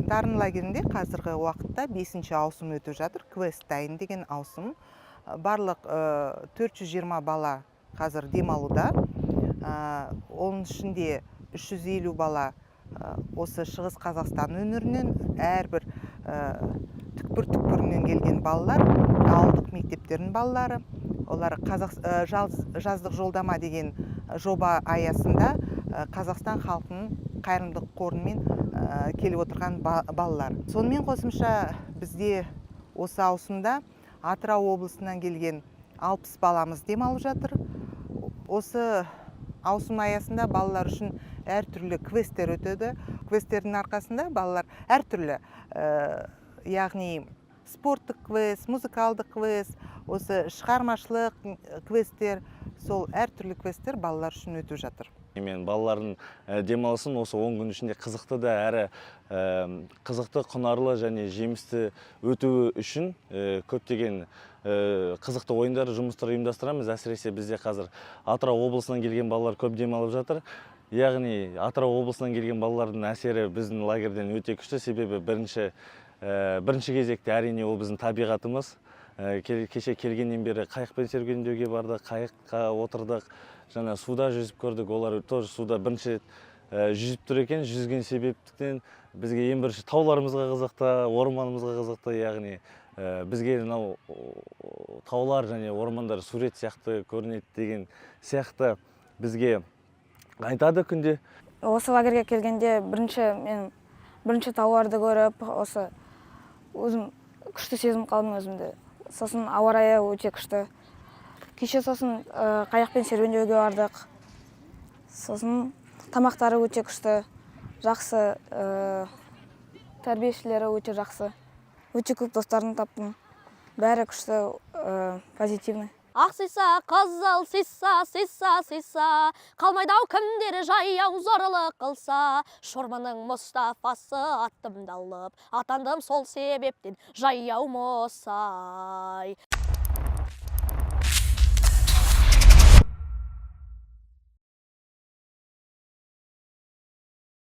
дарын лагерінде қазіргі уақытта 5-ші ауысым өтіп жатыр. Квест дайын деген ауысым. Барлық 420 бала қазір демалуда. Оның ішінде 350 бала осы Шығыс Қазақстан өңірінен, әрбір түкпір-түкпірінен келген балалар, ауылдық мектептердің балалары. Олар жаздық жолдама деген жоба аясында Қазақстан халқының қайырымдылық қорымен келіп отырған балалар. Сонымен қосымша бізде осы ауысымда Атырау облысынан келген 60 баламыз демалып жатыр. Осы ауысым аясында балалар үшін әртүрлі квесттер өтеді. Квесттердің арқасында балалар әртүрлі, яғни спорттық квест, музыкалдық квест, осы шығармашылық квесттер, сол әртүрлі квесттер балалар үшін өтіп жатыр. Мен балалардың демалысын осы 10 күн ішінде қызықты да әрі қызықты, құнарлы және жемісті өтуі үшін көптеген қызықты ойындар, жұмыстар ұйымдастырамыз. Әсіресе бізде қазір Атырау облысынан келген балалар көп демалып жатыр. Яғни Атырау облысынан келген балалардың әсері біздің лагерден өте күшті, себебі бірінші кезекте әрине ол біздің табиғатымыз. Кеше келгеннен бері қайықпен серуендеуге бардық, қайыққа отырдық, жаңа суда жүзіп көрдік. Олар тоже суда бірінші жүзіп тұр екен. Жүзген себептіктен бізге ең бірінші тауларымызға қызықты, орманымызға қызықты. Яғни бізге мынау таулар және ормандар сурет сияқты көрінеді деген сияқты бізге айтады күнде. Осы лагерге келгенде мен бірінші тауларды көріп, осы өзім күшті сезім қалдым өзімді. Сосын ауа райы өте күшті. Кеше сосын қайықпен серуендеуге бардық. Сосын тамақтары өте күшті, жақсы, тәрбиешілері өте жақсы. Өте көп достарын таптым. Бәрі күшті, позитивный. Ақ сиса, қызыл сиса, сиса, сиса, қалмайдау кімдері жаяу зорлық қылса. Шорманың Мұстафасы аттымды алып, атандым сол себептен жаяу Мұсай.